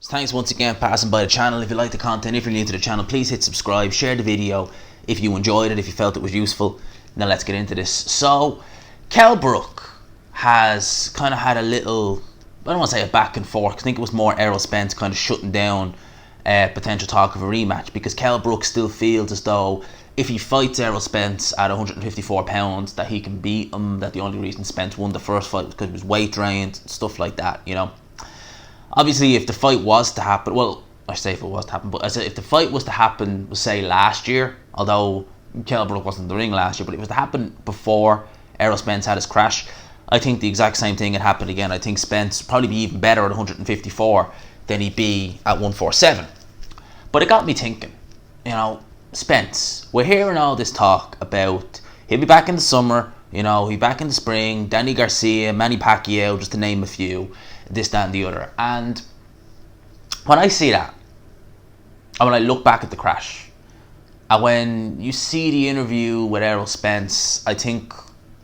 So thanks once again for passing by the channel. If you like the content, if you're new to the channel, please hit subscribe, share the video if you enjoyed it, if you felt it was useful. Now let's get into this. So, Kell Brook has kind of had a little, I don't want to say a back and forth, I think it was more Errol Spence kind of shutting down potential talk of a rematch, because Kell Brook still feels as though if he fights Errol Spence at 154 pounds that he can beat him, that the only reason Spence won the first fight was because he was weight drained, stuff like that, you know. Obviously, if the fight was to happen, well, I say if it was to happen, but I said if the fight was to happen, say last year, although Kell Brook wasn't in the ring last year, but it was to happen before Errol Spence had his crash, I think the exact same thing had happened again. I think Spence would probably be even better at 154 than he'd be at 147. But it got me thinking, you know, Spence, we're hearing all this talk about he'll be back in the summer, you know, he'll be back in the spring, Danny Garcia, Manny Pacquiao, just to name a few, this, that and the other. And when I see that, and when I look back at the crash, and when you see the interview with Errol Spence, I think,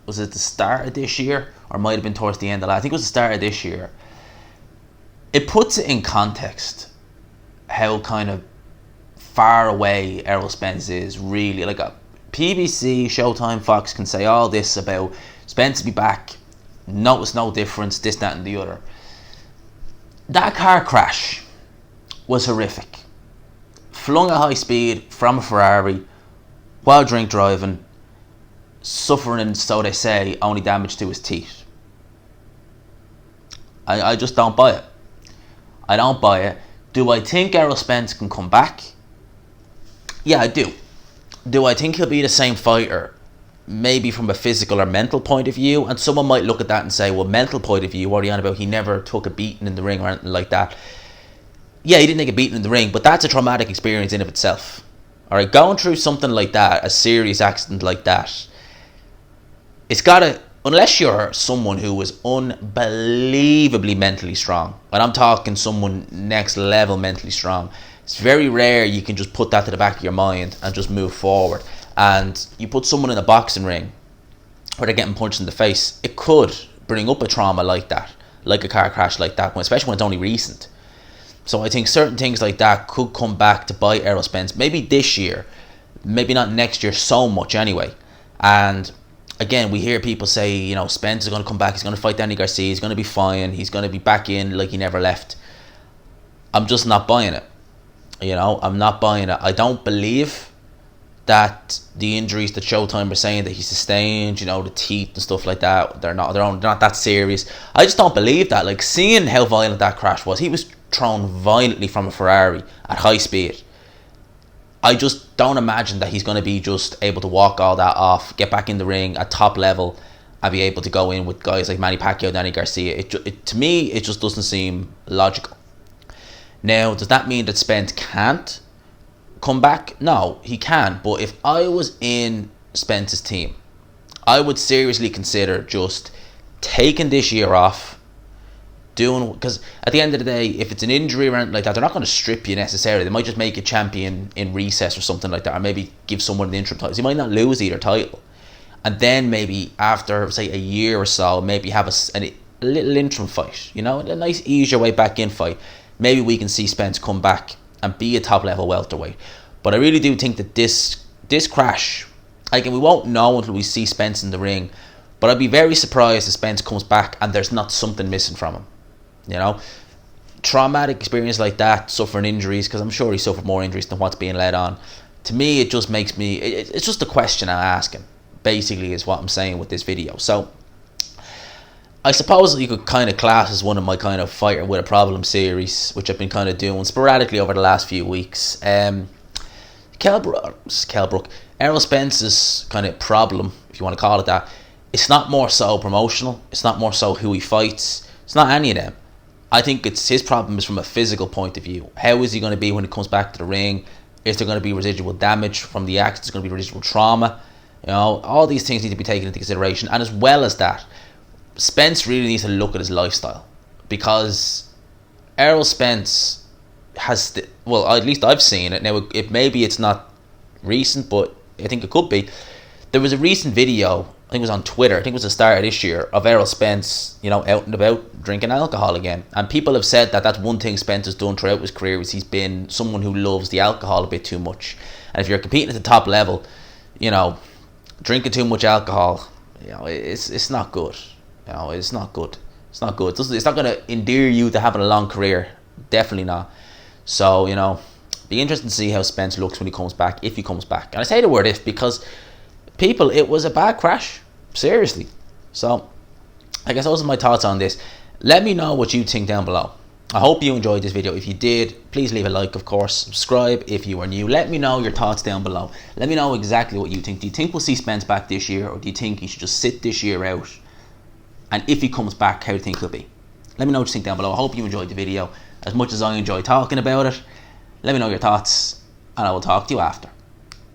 was it the start of this year? Or might have been towards the end of that. I think it was the start of this year. It puts it in context how kind of far away Errol Spence is, really. Like a PBC, Showtime, Fox can say all this about Spence to be back, notice no difference, this, that and the other. That car crash was horrific. Flung at high speed from a Ferrari while drink driving, suffering, so they say, only damage to his teeth. I just don't buy it. I don't buy it. Do I think Errol Spence can come back? Yeah, I do. Do I think he'll be the same fighter? Maybe from a physical or mental point of view, and someone might look at that and say, well, mental point of view, what are you on about? He never took a beating in the ring or anything like that. Yeah, he didn't take a beating in the ring, but that's a traumatic experience in of itself. Alright, going through something like that, a serious accident like that, it's gotta, unless you're someone who is unbelievably mentally strong, and I'm talking someone next level mentally strong, it's very rare you can just put that to the back of your mind and just move forward. And you put someone in a boxing ring where they're getting punched in the face, it could bring up a trauma like that, like a car crash like that, especially when it's only recent. So I think certain things like that could come back to bite Errol Spence, maybe this year, maybe not next year so much anyway. And again, we hear people say, you know, Spence is going to come back, he's going to fight Danny Garcia, he's going to be fine, he's going to be back in like he never left. I'm just not buying it. You know, I'm not buying it. I don't believe that the injuries that Showtime are saying that he sustained, you know, the teeth and stuff like that, they're not that serious. I just don't believe that. Like, seeing how violent that crash was, he was thrown violently from a Ferrari at high speed. I just don't imagine that he's going to be just able to walk all that off, get back in the ring at top level, and be able to go in with guys like Manny Pacquiao, Danny Garcia. To me, it just doesn't seem logical. Now, does that mean that Spence can't come back? No, he can. But if I was in Spence's team, I would seriously consider just taking this year off, because at the end of the day, if it's an injury or anything like that, they're not going to strip you necessarily. They might just make you champion in recess or something like that, or maybe give someone the interim title. So you might not lose either title, and then maybe after, say, a year or so, maybe have a little interim fight, you know, a nice ease your way back in fight. Maybe we can see Spence come back and be a top level welterweight. But I really do think that this crash, again, we won't know until we see Spence in the ring, but I'd be very surprised if Spence comes back and there's not something missing from him. You know, traumatic experience like that, suffering injuries, because I'm sure he suffered more injuries than what's being led on. To me, it just makes me, it's just a question I'm asking, basically, is what I'm saying with this video. So I suppose you could kind of class as one of my kind of fighter with a problem series, which I've been kind of doing sporadically over the last few weeks. Kell Brook, Errol Spence's kind of problem, if you want to call it that, it's not more so promotional, it's not more so who he fights, it's not any of them. I think it's his problem is from a physical point of view. How is he going to be when he comes back to the ring? Is there going to be residual damage from the accident? Is there going to be residual trauma? You know, all these things need to be taken into consideration. And as well as that, Spence really needs to look at his lifestyle, because Errol Spence has, well, at least I've seen it. Now, maybe it's not recent, but I think it could be. There was a recent video, I think it was on Twitter, I think it was the start of this year, of Errol Spence, you know, out and about drinking alcohol again. And people have said that that's one thing Spence has done throughout his career, is he's been someone who loves the alcohol a bit too much. And if you're competing at the top level, you know, drinking too much alcohol, you know, it's not good. You know, it's not good. It's not good. It's not going to endear you to having a long career. Definitely not. So, you know, be interesting to see how Spence looks when he comes back, if he comes back. And I say the word if because, people, it was a bad crash. Seriously. So, I guess those are my thoughts on this. Let me know what you think down below. I hope you enjoyed this video. If you did, please leave a like, of course. Subscribe if you are new. Let me know your thoughts down below. Let me know exactly what you think. Do you think we'll see Spence back this year, or do you think he should just sit this year out? And if he comes back, how do you think he'll be? Let me know what you think down below. I hope you enjoyed the video as much as I enjoy talking about it. Let me know your thoughts, and I will talk to you after.